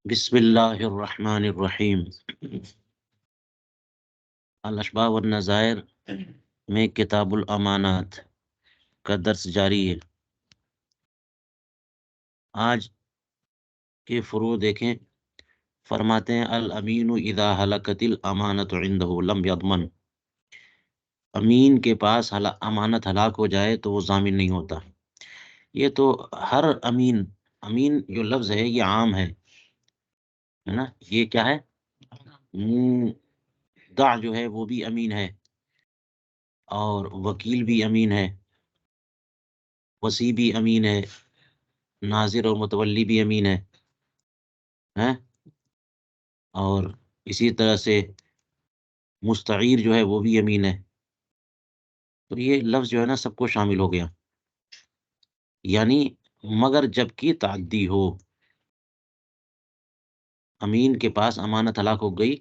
بسم اللہ الرحمن الرحیم۔ الاشباح والنظائر میں کتاب الامانات کا درس جاری ہے۔ آج کے فروع دیکھیں، فرماتے ہیں الامین اذا ہلکت الامانت عنده لم یضمن۔ امین کے پاس امانت ہلاک ہو جائے تو وہ ضامن نہیں ہوتا۔ یہ تو ہر امین، امین جو لفظ ہے یہ عام ہے نا، یہ کیا ہے؟ مودع جو ہے وہ بھی امین ہے، اور وکیل بھی امین ہے، وصی بھی امین ہے، ناظر اور متولی بھی امین ہے، اور اسی طرح سے مستعیر جو ہے وہ بھی امین ہے۔ تو یہ لفظ جو ہے نا سب کو شامل ہو گیا، یعنی مگر جب کی تعدی ہو، امین کے پاس امانت ہلاک ہو گئی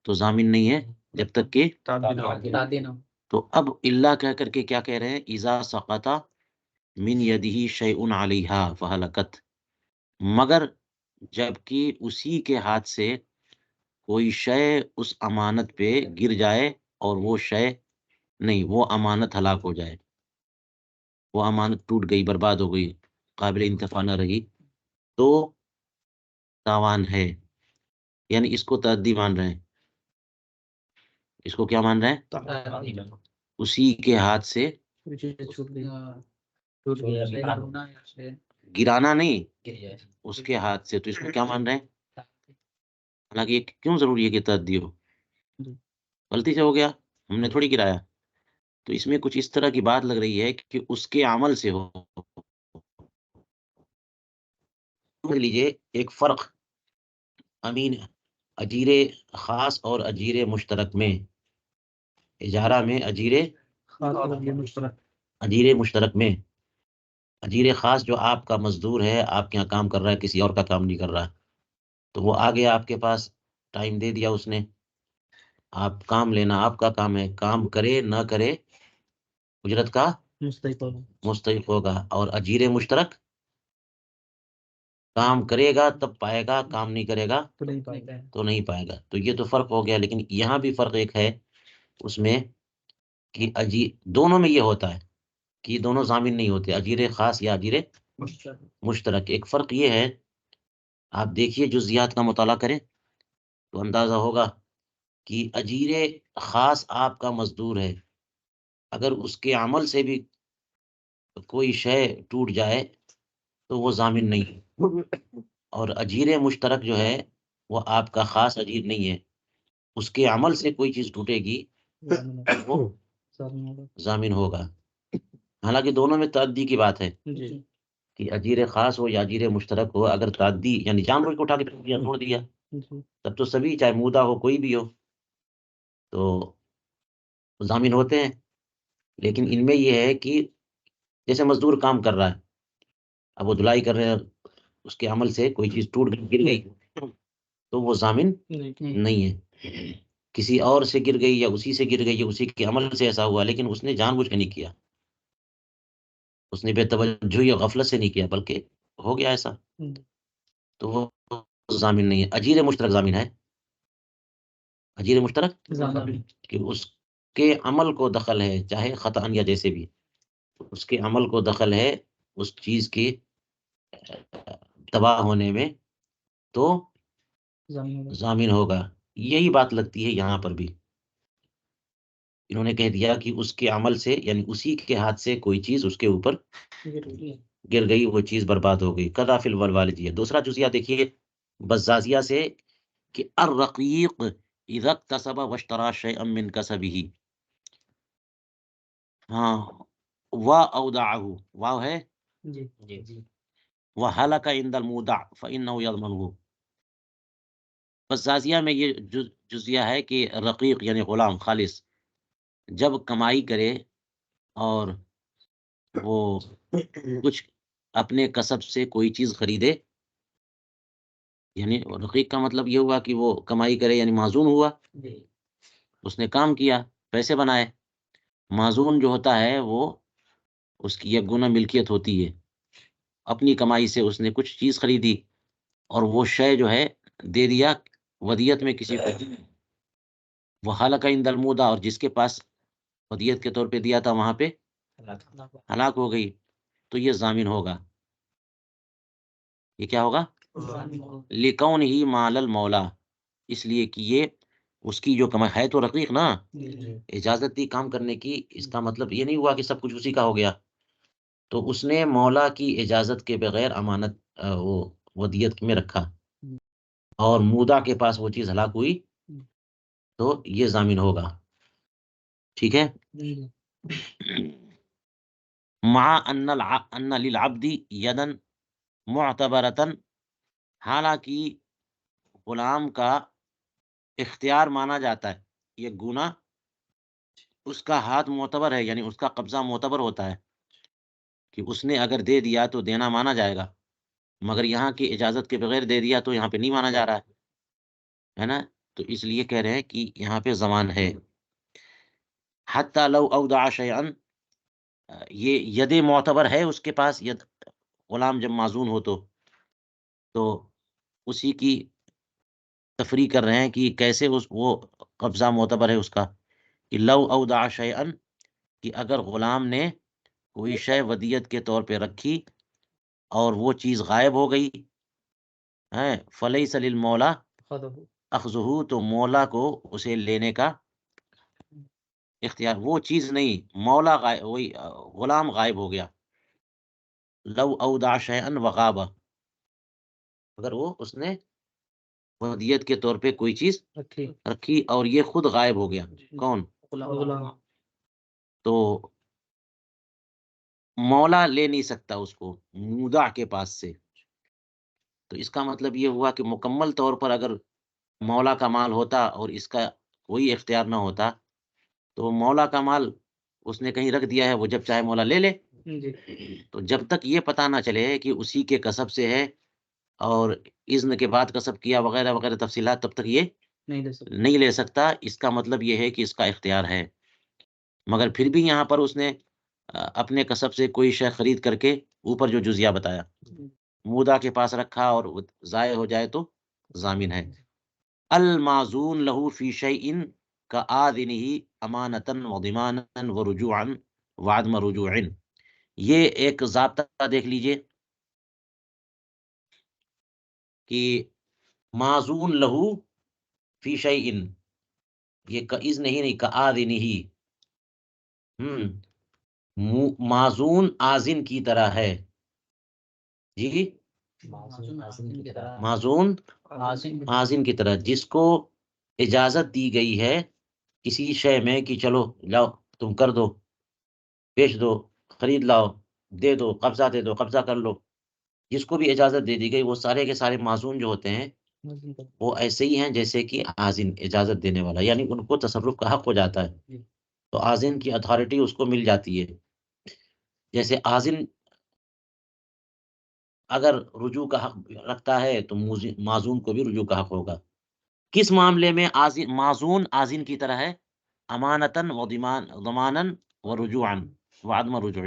تو ضامن نہیں ہے جب تک کہ تو اب اللہ کہہ کر کے کیا کہہ رہے ہیں؟ اذا سقط من یدہ شیء علیہا فہلکت، مگر جب کہ اسی کے ہاتھ سے کوئی شے اس امانت پہ گر جائے اور وہ شے نہیں، وہ امانت ہلاک ہو جائے، وہ امانت ٹوٹ گئی، برباد ہو گئی، قابل انتفاع نہ رہی، تو تاوان ہے۔ یعنی اس کو تعدی مان رہے ہیں، اس کو کیا مان رہے ہیں؟ اسی کے ہاتھ سے گرانا نہیں، اس کے ہاتھ سے، تو اس کو کیا مان رہے ہیں؟ حالانکہ یہ کیوں ضروری ہے کہ تعدی ہو؟ غلطی سے ہو گیا، ہم نے تھوڑی گرایا، تو اس میں کچھ اس طرح کی بات لگ رہی ہے کہ اس کے عمل سے ہو۔ لیجیے ایک فرق امین اجیر خاص اور اجیر مشترک میں، اجارہ میں اجیر مشترک میں، اجیر خاص جو آپ کا مزدور ہے، آپ کے یہاں کام کر رہا ہے، کسی اور کا کام نہیں کر رہا، تو وہ آ گیا آپ کے پاس، ٹائم دے دیا اس نے، آپ کام لینا آپ کا کام ہے، کام کرے نہ کرے اجرت کا مستحق ہوگا۔ اور اجیر مشترک کام کرے گا تب پائے گا، کام نہیں کرے گا تو نہیں پائے گا۔ تو یہ تو فرق ہو گیا، لیکن یہاں بھی فرق ایک ہے اس میں کہ دونوں میں یہ ہوتا ہے کہ دونوں ضامن نہیں ہوتے، اجیر خاص یا اجیر مشترک۔ ایک فرق یہ ہے، آپ دیکھیے جزیات کا مطالعہ کریں تو اندازہ ہوگا کہ اجیر خاص آپ کا مزدور ہے، اگر اس کے عمل سے بھی کوئی شے ٹوٹ جائے تو وہ ضامن نہیں، اور اجیر مشترک جو ہے وہ آپ کا خاص اجیر نہیں ہے، اس کے عمل سے کوئی چیز ٹوٹے گی وہ ضامن ہوگا۔ حالانکہ دونوں میں تعدی کی بات ہے کہ اجیر خاص ہو یا اجیر مشترک ہو، اگر تعدی یعنی جان بوجھ کے اٹھا کے چھوڑ دیا تب تو سبھی، چاہے مودع ہو کوئی بھی ہو، تو ضامن ہوتے ہیں۔ لیکن ان میں یہ ہے کہ جیسے مزدور کام کر رہا ہے، اب وہ دھلائی کر رہے ہیں، اس کے عمل سے کوئی چیز ٹوٹ گئی، گر گئی، تو وہ ضامن نہیں ہے۔ کسی اور سے گر گئی یا اسی سے گر گئی یا اسی کے عمل سے ایسا ہوا، لیکن اس نے جان بوجھ کے نہیں کیا، اس نے بے توجہ یا غفلت سے نہیں کیا، بلکہ ہو گیا ایسا، تو وہ ضامن نہیں ہے۔ اجیر مشترک ضامن ہے، اجیر مشترک کہ اس کے عمل کو دخل ہے، چاہے خطأ یا جیسے بھی، اس کے عمل کو دخل ہے اس چیز کے تباہ ہونے میں، تو ضامن ہوگا۔ یہی بات لگتی ہے یہاں پر بھی، انہوں نے کہہ دیا کہ اس کے عمل سے، یعنی اسی کے ہاتھ سے کوئی چیز اس کے اوپر گر گئی، وہ چیز برباد ہو گئی۔ قضا فی الوالدیہ۔ دوسرا جزیہ دیکھیے بزازیہ سے کہ الرقیق اذا اکتسب واشترى شیئا من کسبہ، ہاں، واودعہ، واو ہے وہلک عند المودع فانہ یضمنہ۔ بزازیہ میں یہ جزیہ ہے کہ رقیق یعنی غلام خالص جب کمائی کرے اور وہ کچھ اپنے کسب سے کوئی چیز خریدے، یعنی رقیق کا مطلب یہ ہوا کہ وہ کمائی کرے، یعنی معزون ہوا، اس نے کام کیا، پیسے بنائے۔ معزون جو ہوتا ہے وہ اس کی یک گنا ملکیت ہوتی ہے، اپنی کمائی سے اس نے کچھ چیز خریدی، اور وہ شے جو ہے دے دیا ودیت میں کسی کو، وہ حلقہ عند المودا، اور جس کے پاس ودیت کے طور پہ دیا تھا وہاں پہ ہلاک ہو گئی، تو یہ ضامن ہوگا. یہ کیا ہوگا؟ لکون ہی مال المولا، اس لیے کہ یہ اس کی جو کمائی ہے، تو رقیق نا، اجازت دی کام کرنے کی، اس کا مطلب یہ نہیں ہوا کہ سب کچھ اسی کا ہو گیا. تو اس نے مولا کی اجازت کے بغیر امانت وہ ودیت میں رکھا، اور مودا کے پاس وہ چیز ہلاک ہوئی، تو یہ ضامن ہوگا. ٹھیک ہے. مع ان للعبد یدن معتبرتن، حالانکہ غلام کا اختیار مانا جاتا ہے، یہ گناہ اس کا ہاتھ معتبر ہے، یعنی اس کا قبضہ معتبر ہوتا ہے، کہ اس نے اگر دے دیا تو دینا مانا جائے گا، مگر یہاں کی اجازت کے بغیر دے دیا تو یہاں پہ نہیں مانا جا رہا ہے نا. تو اس لیے کہہ رہے ہیں کہ یہاں پہ ضمان ہے. حتی لو اودع شیئا، یہ ید معتبر ہے اس کے پاس، ید غلام جب معزون ہو تو اسی کی تفریح کر رہے ہیں کہ کیسے وہ قبضہ معتبر ہے اس کا، کہ لو اودع شیئا، کہ اگر غلام نے کوئی شے ودیت کے طور پہ رکھی اور وہ چیز غائب ہو گئی ہے، فلیس للمولا اخذہ، تو مولا کو اسے لینے کا اختیار، وہ چیز نہیں، مولا غائب، وہی غلام غائب ہو گیا. لو اودع شیئا وغاب، اگر وہ اس نے ودیت کے طور پہ کوئی چیز رکھی اور یہ خود غائب ہو گیا، کون؟ تو مولا لے نہیں سکتا اس کو مودع کے پاس سے. تو اس کا مطلب یہ ہوا کہ مکمل طور پر اگر مولا کا مال ہوتا اور اس کا کوئی اختیار نہ ہوتا، تو مولا کا مال اس نے کہیں رکھ دیا ہے، وہ جب چاہے مولا لے لے. تو جب تک یہ پتہ نہ چلے کہ اسی کے کسب سے ہے اور اذن کے بعد کسب کیا وغیرہ وغیرہ تفصیلات، تب تک یہ نہیں لے سکتا. اس کا مطلب یہ ہے کہ اس کا اختیار ہے، مگر پھر بھی یہاں پر اس نے اپنے کسب سے کوئی شے خرید کر کے، اوپر جو جزیہ بتایا، مودا کے پاس رکھا اور ضائع ہو جائے تو ضامن ہے. المعزون له فی شیء کآذنہ امانتاً وضماناً ورجوعاً وعدم رجوع. یہ ایک ضابطہ دیکھ لیجئے کہ معزون لہو فی شیء، یہ کاذن ہی نہیں، کآذنہ. معزون آذن کی طرح ہے. جی، معزون آذن کی طرح، جس کو اجازت دی گئی ہے کسی شے میں کہ چلو لاؤ تم کر دو، بیچ دو، خرید لاؤ، دے دو، قبضہ دے دو، قبضہ کر لو، جس کو بھی اجازت دے دی گئی، وہ سارے کے سارے معزون جو ہوتے ہیں وہ ایسے ہی ہیں جیسے کہ آذن، اجازت دینے والا، یعنی ان کو تصرف کا حق ہو جاتا ہے، تو آذن کی اتھارٹی اس کو مل جاتی ہے. جیسے آذن اگر رجوع کا حق رکھتا ہے تو معزون کو بھی رجوع کا حق ہوگا. کس معاملے میں معزون آذن کی طرح ہے؟ امانتاً و ضماناً و رجوعاً وعدم رجوع.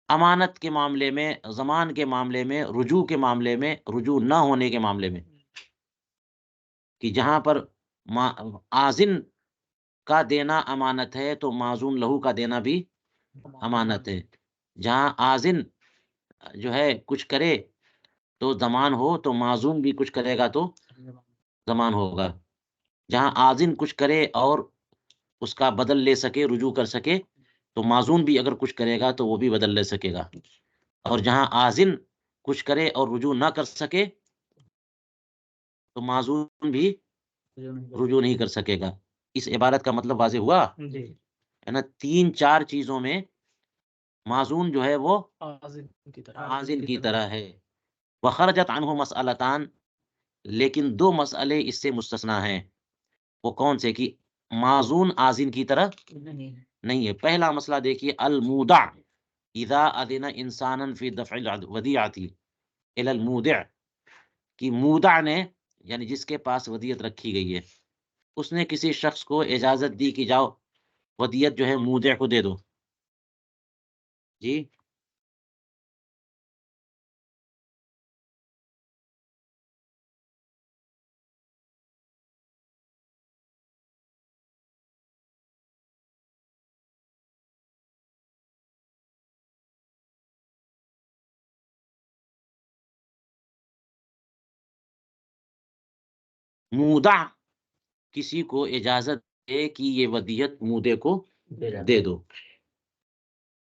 امانت کے معاملے میں، ضمان کے معاملے میں، رجوع کے معاملے میں، رجوع نہ ہونے کے معاملے میں، کہ جہاں پر آذن کا دینا امانت ہے تو معزون لہو کا دینا بھی امانت ہے. جہاں آذن جو ہے کچھ کرے تو ضمان ہو، تو معزون بھی کچھ کرے گا تو ضمان ہوگا. جہاں آذن کچھ کرے اور اس کا بدل لے سکے، رجوع کر سکے، تو معزون بھی اگر کچھ کرے گا تو وہ بھی بدل لے سکے گا. اور جہاں آذن کچھ کرے اور رجوع نہ کر سکے تو معزون بھی رجوع نہیں کر سکے گا. اس عبارت کا مطلب واضح ہوا ہے نا. 3-4 چیزوں میں معزون جو ہے وہ آذن کی طرح ہے. وخرجت عنہ مسئلتان، لیکن 2 مسئلے اس سے مستثنا ہیں. وہ کون سے؟ کہ معزون آذن کی طرح نہیں ہے. پہلا مسئلہ دیکھیے، المودع اذا اذن انسانا فی دفع الودیعۃ الی المودع، کہ مودع نے، یعنی جس کے پاس ودیعت رکھی گئی ہے، اس نے کسی شخص کو اجازت دی کہ جاؤ ودیعت جو ہے مودع کو دے دو. جی، مودع کسی کو اجازت دے کہ یہ ودیت مودے کو دے دو،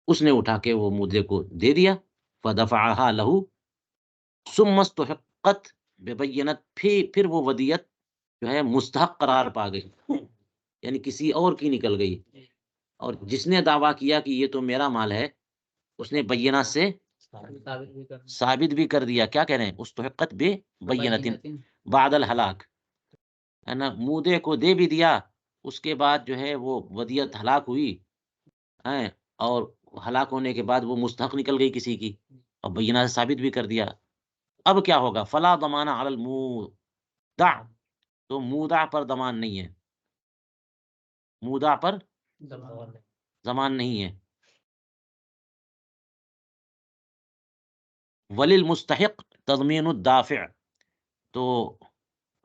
اس نے اٹھا کے وہ مودے کو دے دیا، فدفعها له ثم استحقت ببینت، پھر وہ ودیت جو ہے مستحق قرار پا گئی، یعنی کسی اور کی نکل گئی، اور جس نے دعویٰ کیا کہ یہ تو میرا مال ہے، اس نے بینات سے ثابت بھی کر دیا. کیا کہہ رہے ہیں؟ استحقت ببینت بعد الہلاک، ہے نا، مودے کو دے بھی دیا، اس کے بعد جو ہے وہ ودیت ہلاک ہوئی، اور ہلاک ہونے کے بعد وہ مستحق نکل گئی کسی کی، اور بینہ سے ثابت بھی کر دیا. اب کیا ہوگا؟ فلا ضمان علی المودع، تو مودع پر ضمان نہیں ہے، مودع پر ضمان نہیں ہے. وللمستحق تضمین الدافع، تو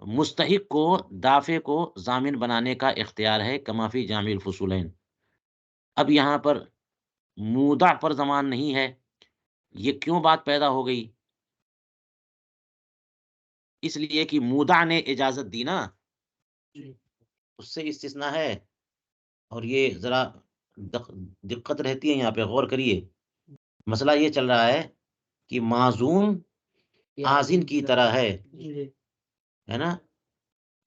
مستحق کو دافع کو ضامن بنانے کا اختیار ہے، کما فی جامع الفصولین. اب یہاں پر مودع پر ضمان نہیں ہے، یہ کیوں بات پیدا ہو گئی؟ اس لیے کہ مودع نے اجازت دی نا، اس سے استثناء ہے. اور یہ ذرا دقت رہتی ہے، یہاں پہ غور کریے. مسئلہ یہ چل رہا ہے کہ معزوم آزن کی طرح ہے نا،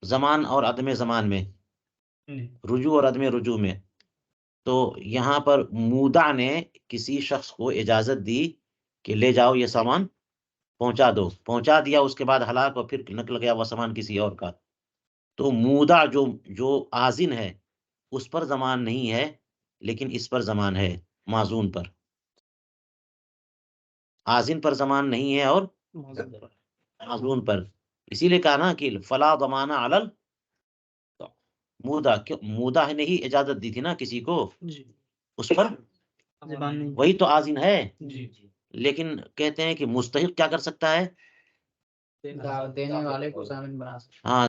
زمان اور عدم زمان میں، رجوع اور عدم رجوع میں. تو یہاں پر مودع نے کسی شخص کو اجازت دی کہ لے جاؤ یہ سامان پہنچا دو، پہنچا دیا، اس کے بعد ہلاک اور پھر نکل گیا وہ سامان کسی اور کا. تو مودع جو آزن ہے اس پر ضمان نہیں ہے، لیکن اس پر ضمان ہے، معزون پر. آزن پر ضمان نہیں ہے اور معزون پر. اسی لیے کہا نا کہ فلا ضمان علی المودع، مودع نے ہی اجازت دی تھی نا کسی کو، اس پر وہی تو آزن ہے. لیکن کہتے ہیں کہ مستحق کیا کر سکتا ہے؟ دینے والے کو ضامن بنا سکتا. ہاں،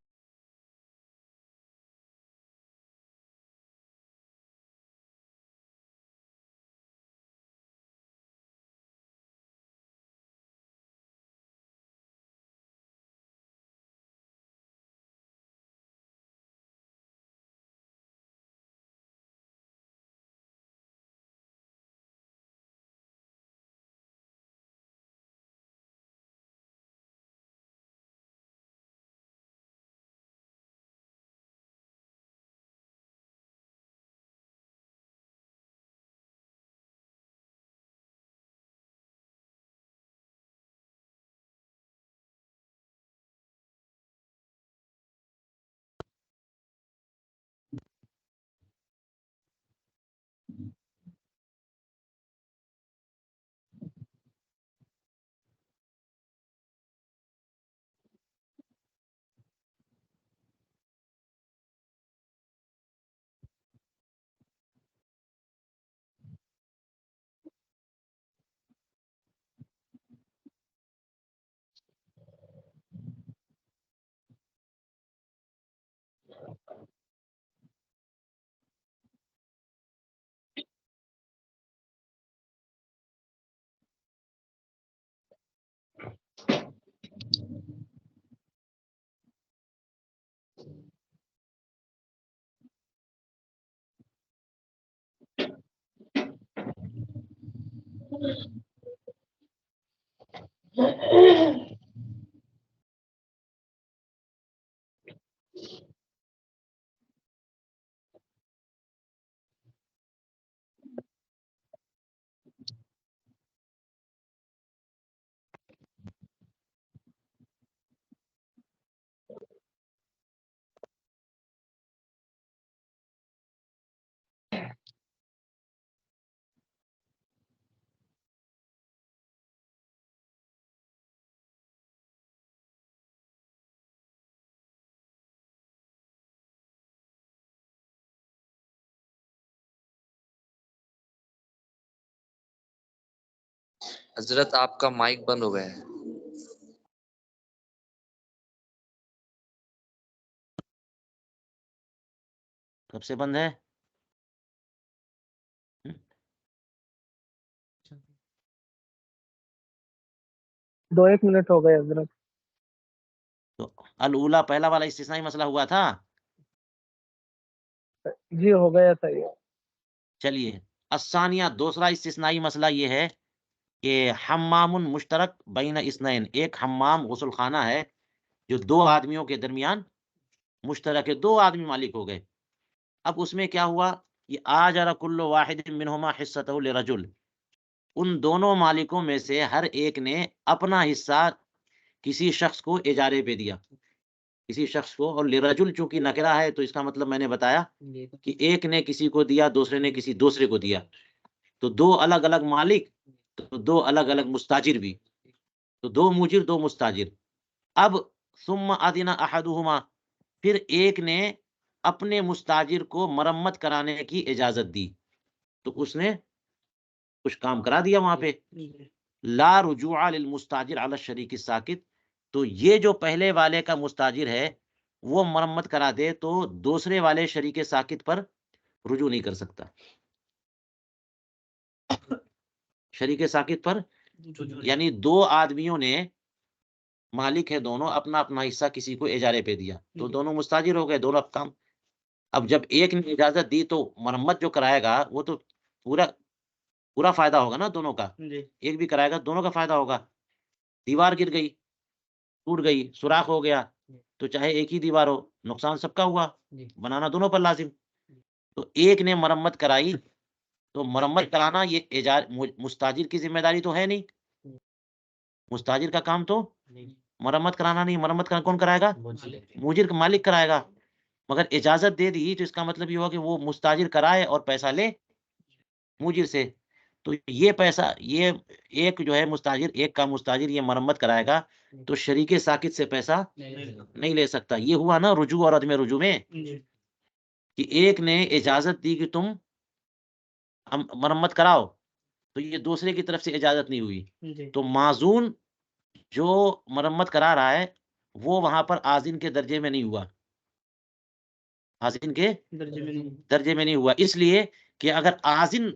حضرت آپ کا مائک بند ہو گیا ہے. کب سے بند ہے؟ 2-1 منٹ ہو گئے حضرت. تو الاولا پہلا والا استثنائی مسئلہ ہوا تھا. جی ہو گیا تھا یہ. چلیے الثانیہ دوسرا استثنائی مسئلہ یہ ہے کہ حمام مشترک بین اثنین، ایک حمام غسل خانہ ہے جو دو آدمیوں کے درمیان مشترک ہے، دو آدمی مالک ہو گئے. اب اس میں کیا ہوا، یہ آجر کل واحد منہما حصتہ لرجل، ان دونوں مالکوں میں سے ہر ایک نے اپنا حصہ کسی شخص کو اجارے پہ دیا، کسی شخص کو. اور لرجل چونکہ نکرہ ہے تو اس کا مطلب میں نے بتایا کہ ایک نے کسی کو دیا، دوسرے نے کسی دوسرے کو دیا، تو دو الگ الگ مالک، تو دو الگ الگ مستاجر بھی، تو دو موجر دو مستاجر. اب ثم اذن احدہما، پھر ایک نے اپنے مستاجر کو مرمت کرانے کی اجازت دی، تو اس نے کچھ کام کرا دیا وہاں پہ. لا رجوع للمستاجر علی الشریک الساکت، تو یہ جو پہلے والے کا مستاجر ہے وہ مرمت کرا دے تو دوسرے والے شریک ساکت پر رجوع نہیں کر سکتا. شریک ساکت پر یعنی دو آدمیوں نے، مالک ہے دونوں، اپنا اپنا حصہ کسی کو اجارے پہ دیا، تو دونوں مستاجر ہو گئے، دونوں کام. اب جب ایک نے اجازت دی تو مرمت جو کرائے گا وہ تو پورا پورا فائدہ ہوگا نا دونوں کا. ایک بھی کرائے گا دونوں کا فائدہ ہوگا. دیوار گر گئی، ٹوٹ گئی، سوراخ ہو گیا، تو چاہے ایک ہی دیوار ہو نقصان سب کا ہوا، بنانا دونوں پر لازم. تو ایک نے مرمت کرائی تو مرمت کرانا یہ مستاجر کی ذمہ داری تو ہے نہیں، مستاجر کا کام تو مرمت کرانا نہیں. مرمت کون کرائے گا؟ موجر کا مالک کرائے گا. مگر اجازت دے دی تو اس کا مطلب یہ ہوا کہ وہ مستاجر کرائے اور پیسہ لے موجر سے. تو یہ پیسہ، یہ ایک جو ہے مستاجر، ایک کا مستاجر یہ مرمت کرائے گا تو شریک ساکت سے پیسہ نہیں لے سکتا. یہ ہوا نا رجوع اور عدم رجوع میں، کہ ایک نے اجازت دی کہ تم مرمت کراؤ، تو یہ دوسرے کی طرف سے اجازت نہیں ہوئی، تو معزون جو مرمت کرا رہا ہے وہ وہاں پر آذن کے درجے میں نہیں ہوا، آذن کے درجے میں نہیں ہوا. اس لیے کہ اگر آذن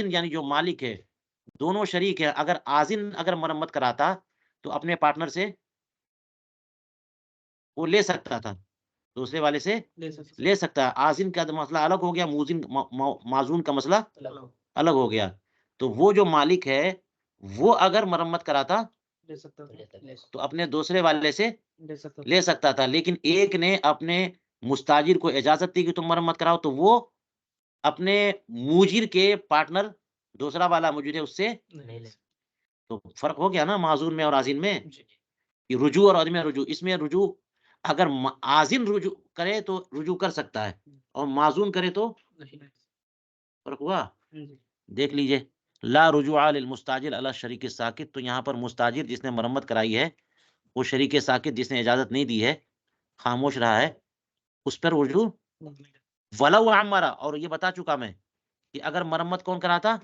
یعنی جو مالک ہے، دونوں شریک ہے، اگر آذن اگر مرمت کراتا تو اپنے پارٹنر سے وہ لے سکتا تھا، دوسرے والے سے لے سکتا ہے. آذن کا مسئلہ الگ ہو گیا، معزون کا مسئلہ الگ ہو گیا. تو وہ جو مالک ہے وہ اگر مرمت کراتا تو اپنے دوسرے والے سے لے سکتا تھا، لیکن ایک نے اپنے مستاجر کو اجازت دی کہ تم مرمت کراؤ، تو وہ اپنے موجر کے پارٹنر دوسرا والا موجود ہے اس سے. تو فرق ہو گیا نا معزون میں اور آذن میں، رجوع اور عدم رجوع. اس میں رجوع اگر آذن رجوع کرے تو رجوع کر سکتا ہے، اور معزون کرے تو فرق ہوا. دیکھ لیجئے، لا رجوع للمستاجر علی الشریک الساکت، تو یہاں پر مستاجر جس نے مرمت کرائی ہے، وہ شریک ساکت جس نے اجازت نہیں دی ہے، خاموش رہا ہے، اس پر رجوع ولو عمرہ. اور یہ بتا چکا میں کہ اگر مرمت کون کراتا،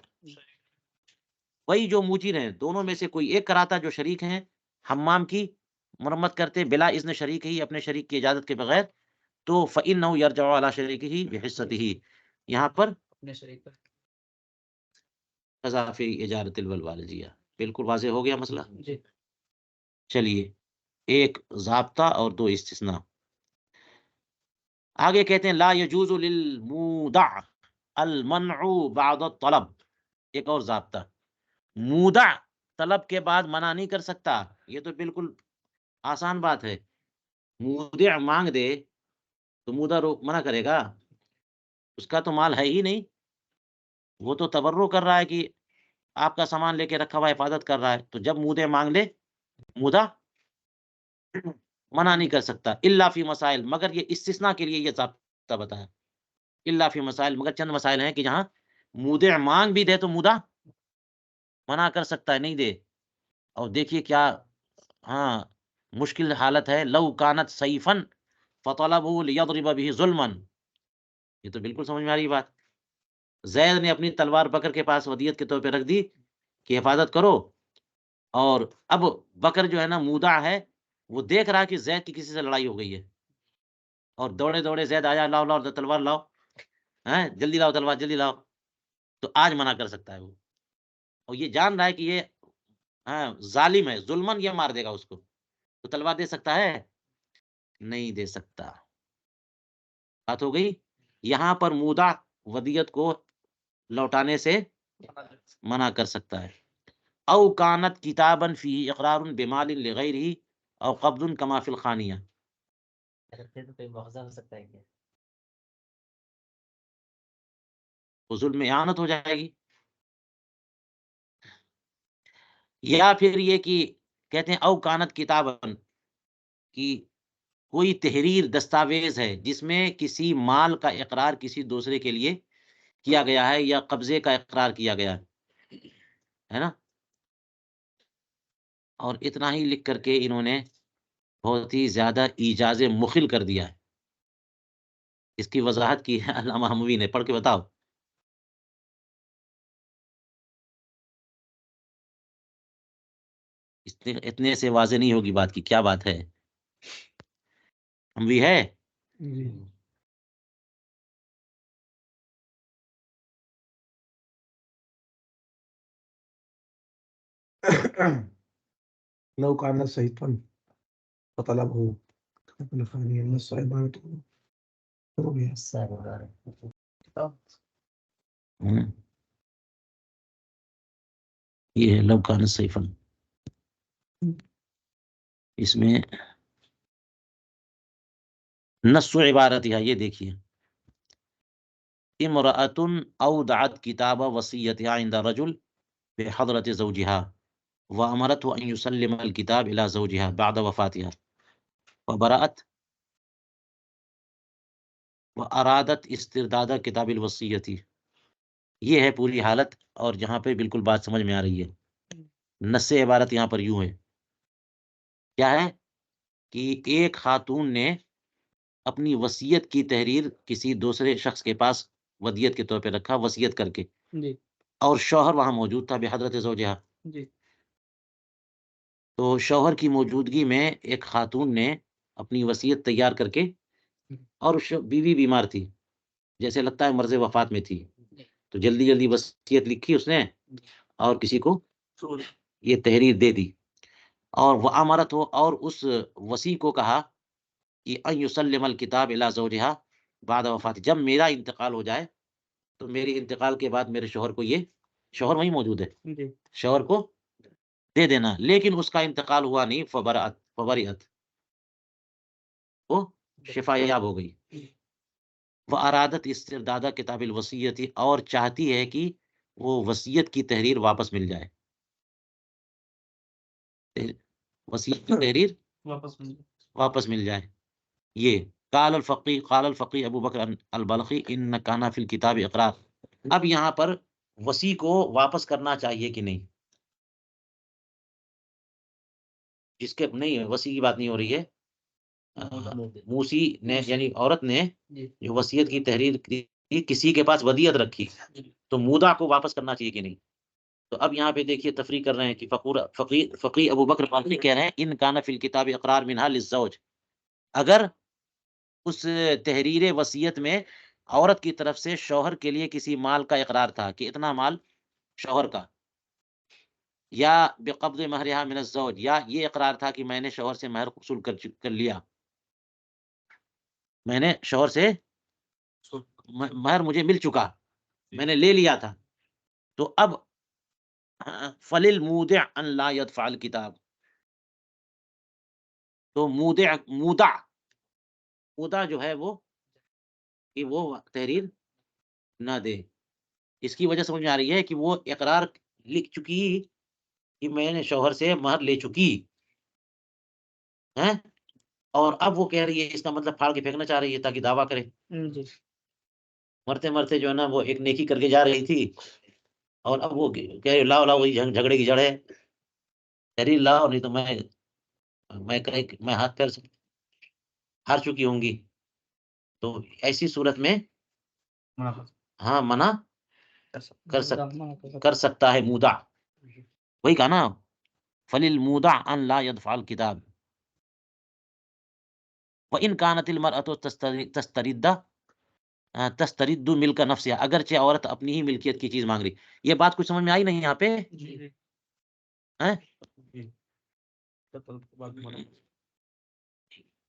وہی جو موجر ہیں دونوں میں سے کوئی ایک کراتا، جو شریک ہیں حمام کی مرمت کرتے بلا اذن شریک ہی، اپنے شریک کی اجازت کے بغیر، تو فإنه يرجع على شریکہ بحصته، یہاں پر اضافی اجارت الوالدیہ. بالکل واضح ہو گیا مسئلہ. چلیے ایک ضابطہ اور دو استثناء. آگے کہتے ہیں لا يجوز للمودع المنع بعد الطلب. ایک اور ضابطہ، مودع طلب کے بعد منع نہیں کر سکتا. یہ تو بالکل آسان بات ہے. مودع مانگ دے تو مودع منع کرے گا؟ اس کا تو مال ہے ہی نہیں، وہ تو تبرع کر رہا ہے کہ آپ کا سامان لے کے رکھا ہوا حفاظت کر رہا ہے. تو جب مودع مانگ لے، مودع منع نہیں کر سکتا. الا فی مسائل، مگر یہ استثناء کے لیے یہ ضابطہ بتایا. الا فی مسائل، مگر چند مسائل ہیں کہ جہاں مودع مانگ بھی دے تو مودع منع کر سکتا ہے، نہیں دے. اور دیکھیے کیا ہاں مشکل حالت ہے. لو کانت سیفا فطلبوا لیضرب به ظلما، یہ تو بالکل سمجھ میں آ رہی بات. زید نے اپنی تلوار بکر کے پاس ودیت کے طور پہ رکھ دی کہ حفاظت کرو، اور اب بکر جو ہے نا مودع ہے، وہ دیکھ رہا کہ زید کی کسی سے لڑائی ہو گئی ہے، اور دوڑے دوڑے زید آیا، لاؤ لاؤ تلوار لاؤ، جلدی لاؤ تلوار جلدی لاؤ. تو آج منع کر سکتا ہے وہ، اور یہ جان رہا ہے کہ یہ ظالم ہے، ظلمن یہ مار دے گا اس کو. تو تلوار دے سکتا ہے؟ نہیں دے سکتا. بات ہو گئی. یہاں پر مودع ودیت کو لوٹانے سے منع کر سکتا ہے. او کانت کتابا فی اقرار بمال لغیرہ او قبض کما فی الخانیہ. تو ظلم اعانت ہو جائے گی. یا پھر یہ کہ کہتے ہیں او کانت کتابا کی کوئی تحریر دستاویز ہے جس میں کسی مال کا اقرار کسی دوسرے کے لیے کیا گیا ہے یا قبضے کا اقرار کیا گیا ہے نا. اور اتنا ہی لکھ کر کے انہوں نے بہت ہی زیادہ ایجاز مخل کر دیا ہے. اس کی وضاحت کی ہے علامہ حموی نے. پڑھ کے بتاؤ. اتنے سے واضح نہیں ہوگی بات کی کیا بات ہے. حموی ہے. لو كان سيفا فطلبه خلفاني النص عبارته رؤيا یہ ہے لو کان سیفن. اس میں نص و عبارت یہ دیکھیے. امرأۃ اودعت کتاب وصیتها عند رجل بحضرت زوجها وامرته ان يسلم الكتاب الى زوجها بعد وفاتها وبرأت وارادت استرداد کتاب الوصیت. یہ ہے پوری حالت اور جہاں پہ بالکل بات سمجھ میں آ رہی ہے. نص عبارت یہاں پر یوں ہے. کیا ہے کہ ایک خاتون نے اپنی وصیت کی تحریر کسی دوسرے شخص کے پاس ودیت کے طور پہ رکھا وصیت کر کے جی اور شوہر وہاں موجود تھا بحضرت زوجہا. جی تو شوہر کی موجودگی میں ایک خاتون نے اپنی وصیت تیار کر کے اور بیوی بیمار تھی جیسے لگتا ہے مرض وفات میں تھی تو جلدی جلدی وصیت لکھی اس نے اور کسی کو یہ تحریر دے دی. اور وہ امرت ہو اور اس وصی کو کہا کہ ان یسلم الکتاب الی زوجہا بعد وفات. جب میرا انتقال ہو جائے تو میرے انتقال کے بعد میرے شوہر کو یہ شوہر وہیں موجود ہے جی شوہر کو دے دینا. لیکن اس کا انتقال ہوا نہیں. فبرئت وہ شفا یاب ہو گئی. وہ ارادت استرداد کتاب الوصیت اور چاہتی ہے کہ وہ وصیت کی تحریر واپس مل جائے. وصیت کی تحریر واپس مل جائے. یہ قال الفقی ابو بکر البلخی ان کان فی الکتاب اقرار. اب یہاں پر وصی کو واپس کرنا چاہیے کہ نہیں. جس کے نہیں وصی کی بات نہیں ہو رہی ہے. موسی نے یعنی عورت نے جو وصیت کی تحریر کی کسی کے پاس ودیت رکھی تو مودع کو واپس کرنا چاہیے کہ نہیں. تو اب یہاں پہ دیکھیے تفریق کر رہے ہیں کہ فقی ابو بکر البلخی کہہ رہے ہیں ان کان فی الکتاب اقرار منها للزوج. اگر اس تحریر وصیت میں عورت کی طرف سے شوہر کے لیے کسی مال کا اقرار تھا کہ اتنا مال شوہر کا یا بقبض مہرها من الزوج یا یہ اقرار تھا کہ میں نے شوہر سے مہر وصول کر لیا میں نے شوہر سے مہر مجھے مل چکا میں نے لے لیا تھا. تو اب فللمودع ان لا يدفع الکتاب. تو مودع جو ہے وہ کہ وہ تحریر نہ دے. اس کی وجہ سمجھ میں آ رہی ہے کہ وہ اقرار لکھ چکی کہ میں نے شوہر سے مہر لے چکی ہے اور اب وہ کہہ رہی ہے اس کا مطلب پھاڑ کے پھینکنا چاہ رہی ہے تاکہ دعویٰ کرے. جی مرتے مرتے جو ہے نا وہ ایک نیکی کر کے جا رہی تھی اور اب وہ کہہ رہی لاؤ لاؤ وہی جھگڑے کی جڑ ہے. تحریر لاؤ نہیں تو میں ہاتھ پیر سے ہار چکی ہوں گی. تو ایسی صورت میں ہاں منع کر سکتا ہے مودع. وہی کہا نا فللمودع ان لا يدفع الکتاب. وان كانت المرأة تسترد ملک نفسها. اگرچہ عورت اپنی ہی ملکیت کی چیز مانگ رہی. یہ بات کچھ سمجھ میں آئی نہیں یہاں پہ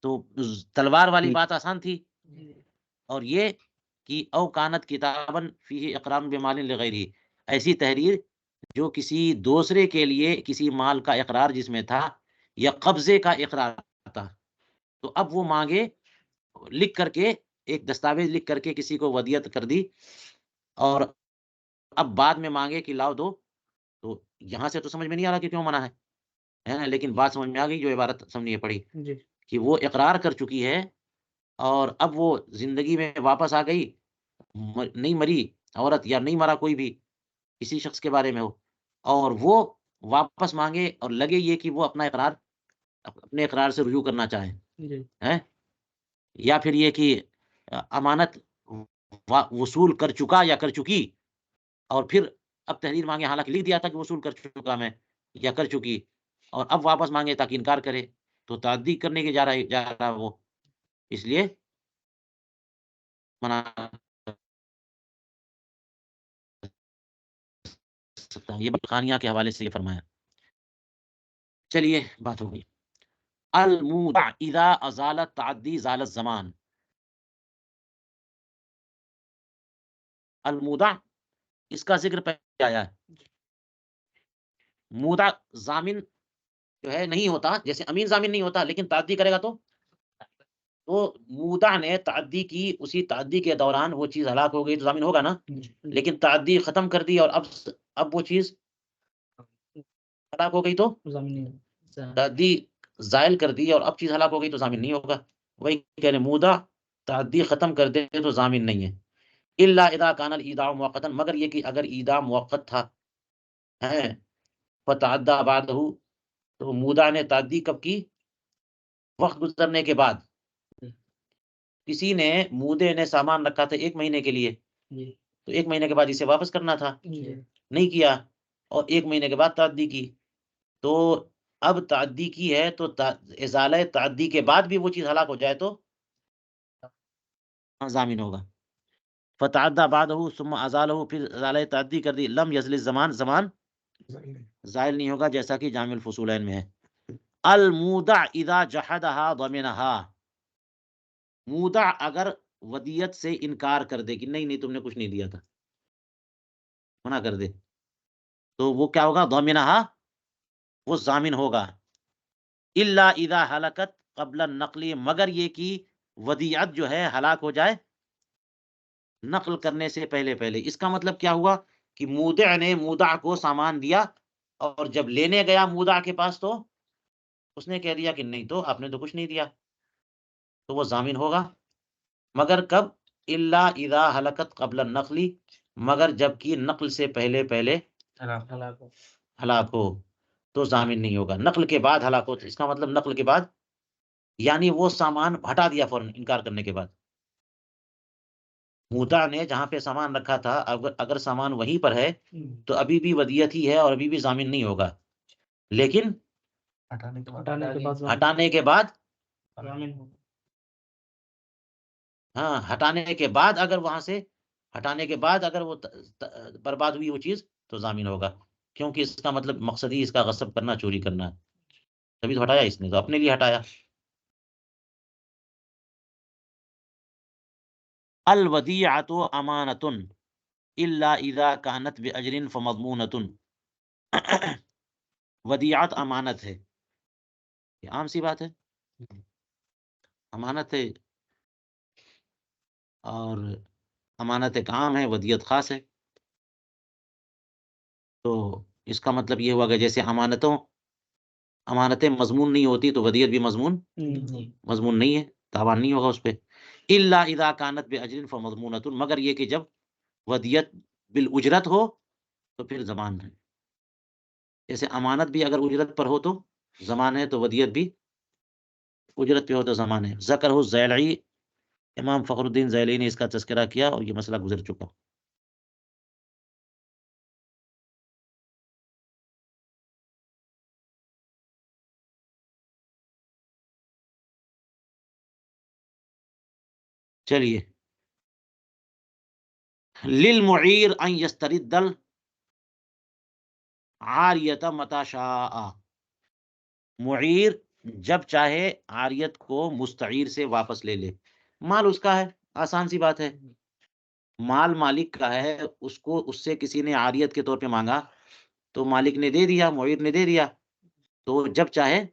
تو تلوار والی بات آسان تھی، اور یہ کہ او کانت کتابن فیہ اقرار بمال لغیرہ، ایسی تحریر جو کسی دوسرے کے لیے کسی مال کا اقرار جس میں تھا یا قبضے کا اقرار تھا، تو اب وہ مانگے لکھ کر کے، ایک دستاویز لکھ کر کے کسی کو ودیت کر دی، اور اب بعد میں مانگے کہ لاؤ دو، تو یہاں سے تو سمجھ میں نہیں آ رہا کہ کیوں منع ہے نا، لیکن بات سمجھ میں آ گئی جو عبارت سمجھنی پڑی جی کہ وہ اقرار کر چکی ہے اور اب وہ زندگی میں واپس آ گئی، نہیں مری عورت یا نہیں مرا کوئی بھی کسی شخص کے بارے میں ہو، اور وہ واپس مانگے اور لگے یہ کہ وہ اپنا اقرار اپنے اقرار سے رجوع کرنا چاہیں، جی یا پھر یہ کہ امانت وصول کر چکا یا کر چکی اور پھر اب تحریر مانگے، حالانکہ لکھ دیا تھا کہ وصول کر چکا میں یا کر چکی، اور اب واپس مانگے تاکہ انکار کرے، تو تعدی کرنے کے جا رہا وہ، اس لیے منع سکتا ہے۔ یہ خانیہ کے حوالے سے یہ فرمایا۔ چلیے بات ہو گئی۔ المودع اذا ازالت تعدی زال الزمان، المودع اس کا ذکر پہلے آیا ہے۔ مودع ضامن جو ہے نہیں ہوتا، جیسے امین ضامن نہیں ہوتا، لیکن تعدی کرے گا تو مودع نے تعدی کی، اسی تعدی کے دوران وہ چیز ہلاک ہو گئی تو ضامن ہوگا نا، لیکن تعدی ختم کر دی اور اب وہ چیز ہلاک ہو گئی تو تعدی زائل کر دی اور اب چیز ہلاک ہو گئی تو ضامن نہیں ہوگا۔ وہی کہہ رہے مودع تعدی ختم کر دے تو ضامن نہیں ہے، الا اذا کان الايداع موقتا، مگر یہ کہ اگر ایداع موقت تھا ہے، فتعدى بعده، تو مودع نے تعدی کب کی؟ وقت گزرنے کے بعد۔ کسی نے مودع نے سامان رکھا تھا 1 مہینے کے لیے، تو 1 مہینے کے بعد اسے واپس کرنا تھا، نہیں کیا، اور 1 مہینے کے بعد تعدی کی، تو اب تعدی کی ہے تو ازالہ تعدی کے بعد بھی وہ چیز ہلاک ہو جائے تو ضامن ہوگا۔ فتعدى بعده ثم ازالہ، پھر ازالہ تعدی کر دی، لم یزل الزمان، زمان زائل نہیں ہوگا، جیسا کہ جامع الفصولین میں ہے۔ المودع اذا جحدها ضمنها، مودع اگر ودیت سے انکار کر دے کہ نہیں تم نے کچھ نہیں دیا تھا، منع کر دے، تو وہ کیا ہوگا؟ ضمنها، وہ ضامن ہوگا۔ الا اذا ہلکت قبل النقل، مگر یہ کہ ودیعت جو ہے ہلاک ہو جائے نقل کرنے سے پہلے۔ اس کا مطلب کیا ہوا کہ مودع نے مودع کو سامان دیا، اور جب لینے گیا مودع کے پاس تو اس نے کہہ دیا کہ نہیں تو آپ نے تو کچھ نہیں دیا، تو وہ ضامن ہوگا، مگر کب؟ الا اذا ہلکت قبل النقل، مگر جب کہ نقل سے پہلے ہلاک ہو تو ضامن نہیں ہوگا۔ نقل کے بعد ہلاک ہو، اس کا مطلب نقل کے بعد یعنی وہ سامان ہٹا دیا فوراً انکار کرنے کے بعد۔ مودع نے جہاں پہ سامان رکھا تھا اگر سامان وہیں پر ہے تو ابھی بھی ودیت ہی ہے اور ابھی بھی ضامن نہیں ہوگا، لیکن ہٹانے کے بعد ہاں ہٹانے کے بعد اگر وہاں سے ہٹانے کے بعد اگر وہ برباد ہوئی وہ چیز تو ضامن ہوگا، کیونکہ اس کا مطلب مقصد ہی اس کا غصب کرنا، چوری کرنا ہے، تبھی تو ہٹایا اس نے، تو اپنے لیے ہٹایا۔ الودیعۃ امانۃ الا اذا کانت باجر فمضمونۃ، ودیعت امانت ہے، یہ عام سی بات ہے، امانت ہے، اور امانت ایک عام ہے، ودیت خاص ہے، تو اس کا مطلب یہ ہوا کہ جیسے امانتیں مضمون نہیں ہوتی تو ودیت بھی مضمون نہیں ہے، تاوان نہیں ہوگا اس پہ۔ الا اذا کانت باجر فمضمونۃ، مگر یہ کہ جب ودیت بالاجرت ہو تو پھر ضمان ہے، جیسے امانت بھی اگر اجرت پر ہو تو ضمان ہے، تو ودیت بھی اجرت پہ ہو تو ضمان ہے۔ ذکر الزیلعی، امام فخر الدین زیلعی نے اس کا تذکرہ کیا اور یہ مسئلہ گزر چکا۔ چلیے، للمعیر ان یسترد العاریۃ متی شاء، معیر جب چاہے عاریت کو مستعیر سے واپس لے لے. مال اس کا ہے، آسان سی بات ہے. مال مالک کا ہے، اس کو اس سے کسی نے عاریت کے طور پہ مانگا تو مالک نے دے دیا، معیر نے دے دیا، تو جب چاہے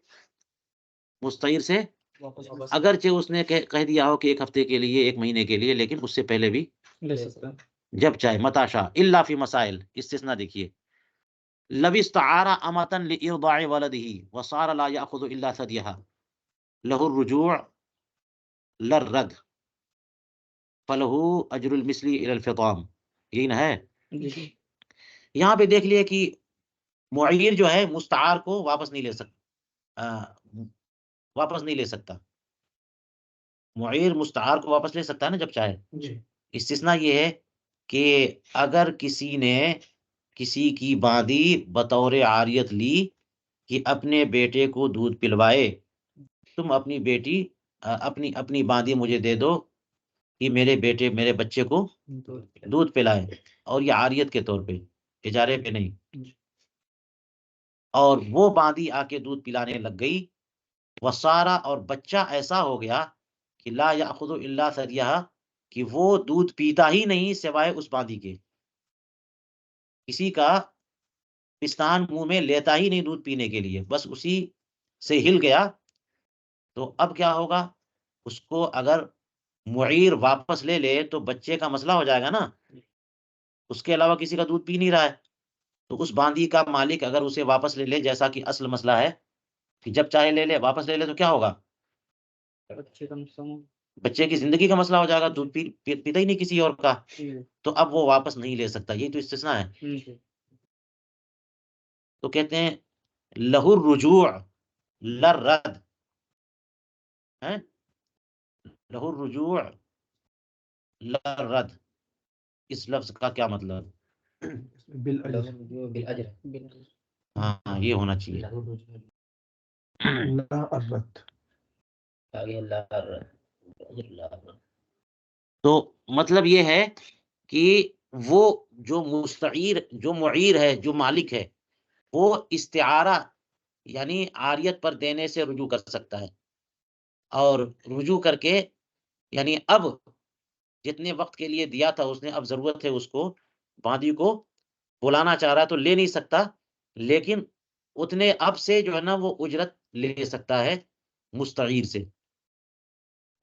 مستعیر سے، اگرچہ اس نے کہہ دیا ہو کہ 1 ہفتے کے لیے، 1 مہینے کے لیے، لیکن اس سے پہلے بھی لے سکتا ہے. جب چاہے. متا شاء الا فی مسائل، استثناء دیکھیے. لو استعار امتا لارضاع ولده وصار لا یاخذ الا ثدیها له الرجوع للرد فله اجر المثل الى الفطام. یہی نہ ہے. جی. یہاں پہ دیکھ لیے کہ معیر جو ہے مستعار کو واپس نہیں لے سکتا، واپس نہیں لے سکتا. معیر مستعار کو واپس لے سکتا ہے نا جب چاہے. جی. استثناء یہ ہے کہ اگر کسی نے کسی کی باندی بطور عاریت لی کہ اپنے بیٹے کو دودھ پلوائے، تم اپنی بیٹی اپنی باندی مجھے دے دو کہ میرے بچے کو دودھ پلائے، اور یہ عاریت کے طور پہ، اجارے پہ نہیں. اور وہ باندی آ کے دودھ پلانے لگ گئی، وسارا، اور بچہ ایسا ہو گیا کہ لا یاخذ الا ثدیہا، کہ وہ دودھ پیتا ہی نہیں سوائے اس باندی کے، کسی کا پستان منہ میں لیتا ہی نہیں دودھ پینے کے لیے، بس اسی سے ہل گیا. تو اب کیا ہوگا؟ اس کو اگر معیر واپس لے لے تو بچے کا مسئلہ ہو جائے گا نا، اس کے علاوہ کسی کا دودھ پی نہیں رہا ہے. تو اس باندی کا مالک اگر اسے واپس لے لے، جیسا کہ اصل مسئلہ ہے کہ جب چاہے لے لے، واپس لے لے، تو کیا ہوگا؟ بچے کی زندگی کا مسئلہ ہو جائے گا، دودھ پیتا ہی نہیں کسی اور کا، تو اب وہ واپس نہیں لے سکتا. یہی تو استثناء ہے. تو کہتے ہیں لہ الرجوع للرد، لہ الرجوع للرد. اس لفظ کا کیا مطلب؟ بالأجر. ہاں یہ ہونا چاہیے. لا الرد. تو مطلب یہ ہے کہ وہ جو مستعیر، جو معیر ہے، جو مالک ہے، وہ استعارہ یعنی عاریت پر دینے سے رجوع کر سکتا ہے، اور رجوع کر کے یعنی اب جتنے وقت کے لیے دیا تھا اس نے، اب ضرورت ہے اس کو، باندی کو بلانا چاہ رہا ہے تو لے نہیں سکتا، لیکن اتنے اب سے جو ہے نا وہ اجرت لے سکتا ہے مستعیر سے.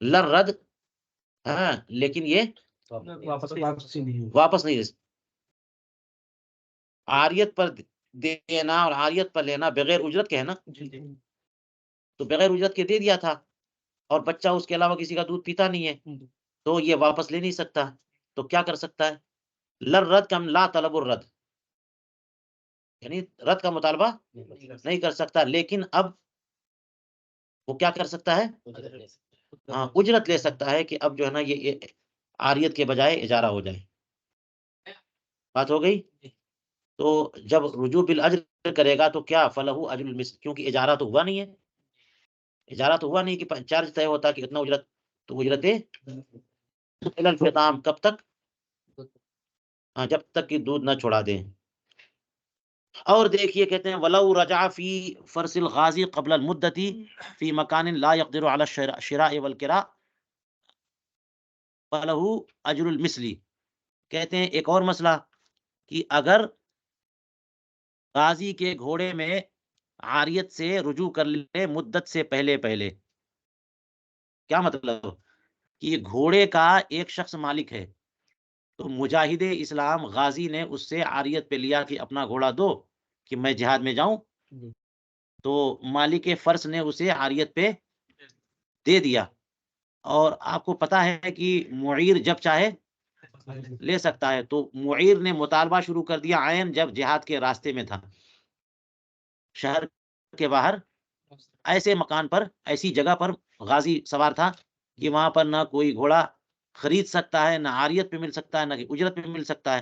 لرد، ہاں، لیکن یہ واپسی نہیں ہوگی. واپس نہیں لے سکتا. عاریت پر دینا اور عاریت پر لینا بغیر اجرت کے ہے نا، تو بغیر اجرت کے دے دیا تھا، اور بچہ اس کے علاوہ کسی کا دودھ پیتا نہیں ہے، تو یہ واپس لے نہیں سکتا. تو کیا کر سکتا ہے؟ لرد کم لا طلب الرد، یعنی رد کا مطالبہ نہیں کر سکتا، لیکن اب وہ کیا کر سکتا ہے؟ ہاں، اجرت لے سکتا ہے کہ اب جو ہے نا یہ عاریت کے بجائے اجارہ ہو جائے. بات ہو گئی. تو جب رجوع بالاجر کرے گا تو کیا فلہ اجر المثل، کیونکہ اجارہ تو ہوا نہیں ہے، اجارہ تو ہوا نہیں کہ چارج طے ہوتا کہ اتنا اجرت، تو اجرت الی الفطام، کب تک؟ ہاں، جب تک کہ دودھ نہ چھوڑا دیں. اور دیکھیے کہتے ہیں ولو رجع فی فرس الغازی قبل المدت فی مکان لا يقدر على الشراء والکراء فلہ اجر المثل. کہتے ہیں ایک اور مسئلہ کہ اگر غازی کے گھوڑے میں عاریت سے رجوع کر لے مدت سے پہلے، کیا مطلب کہ گھوڑے کا ایک شخص مالک ہے، تو مجاہد اسلام غازی نے اس سے عاریت پہ لیا کہ اپنا گھوڑا دو کہ میں جہاد میں جاؤں، تو مالک فرس نے اسے عاریت پہ دے دیا. اور آپ کو پتا ہے کہ معیر جب چاہے لے سکتا ہے، تو معیر نے مطالبہ شروع کر دیا عین جب جہاد کے راستے میں تھا، شہر کے باہر ایسے مکان پر، ایسی جگہ پر غازی سوار تھا کہ وہاں پر نہ کوئی گھوڑا خرید سکتا ہے، نہ عاریت پہ مل سکتا ہے، نہ کہ اجرت پہ مل سکتا ہے،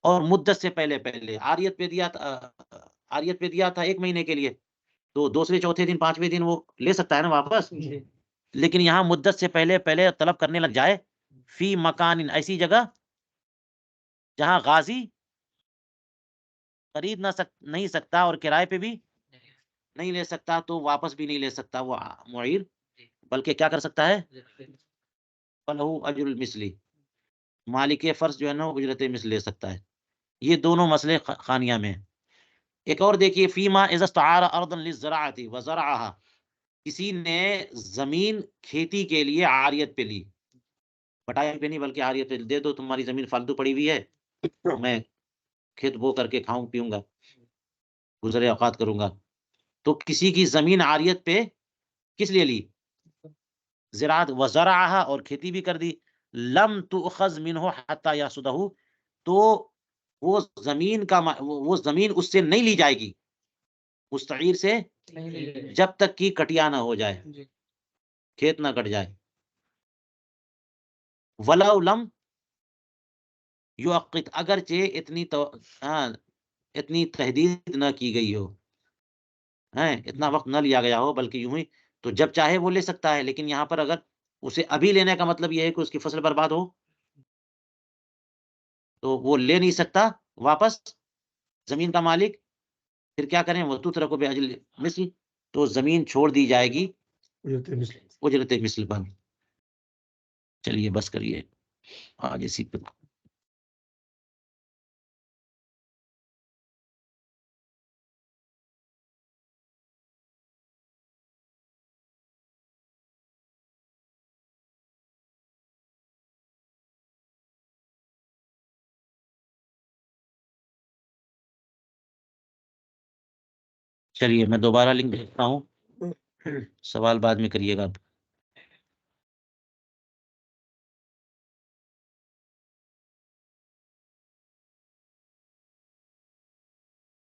اور مدت سے پہلے عاریت پہ دیا تھا 1 مہینے کے لیے، تو دوسرے چوتھے دن 5ویں دن وہ لے سکتا ہے نا واپس. لیکن یہاں مدت سے پہلے طلب کرنے لگ جائے، فی مکان، ایسی جگہ جہاں غازی خرید نہیں سکتا اور کرائے پہ بھی نہیں لے سکتا تو واپس بھی نہیں لے سکتا وہ معیر، بلکہ کیا کر سکتا ہے؟ فلہو اجر المثلی، مالک فرض جو ہے نا وہ اجرت مثل لے سکتا ہے۔ یہ دونوں مسئلے خانیہ میں ہیں۔ ایک اور دیکھیے، فیما اذا استعار ارضا للزراعۃ وزرعها، کسی نے زمین کھیتی کے لیے عاریت پہ لی، بٹائی پہ نہیں بلکہ عاریت پہ، دے دو تمہاری زمین فالتو پڑی ہوئی ہے، میں کھیت بو کر کے کھاؤں پیوں گا، گزر اوقات کروں گا۔ تو کسی کی زمین عاریت پہ کس لیے لی؟ زراعت وزرعها، اور کھیتی بھی کر دی، لم تؤخذ منه حتى يحصده، تو وہ زمین کا وہ زمین اس سے نہیں لی جائے گی، مستعیر سے، جب تک کہ کٹیا نہ ہو جائے، کھیت نہ کٹ جائے۔ ولو لم یوقت، اگرچہ اتنی تحدید نہ کی گئی ہو، اتنا وقت نہ لیا گیا ہو، بلکہ یوں ہی تو جب چاہے وہ لے سکتا ہے، لیکن یہاں پر اگر اسے ابھی لینے کا مطلب یہ ہے کہ اس کی فصل برباد ہو، تو وہ لے نہیں سکتا واپس زمین کا مالک، پھر کیا کریں؟ وہ تترک باجل مثل، تو زمین چھوڑ دی جائے گی اجرت مثل پر۔ چلیے بس کریے آج اسی پہ۔ چلیے میں دوبارہ لنک بھیجتا ہوں، سوال بعد میں کریے گا آپ۔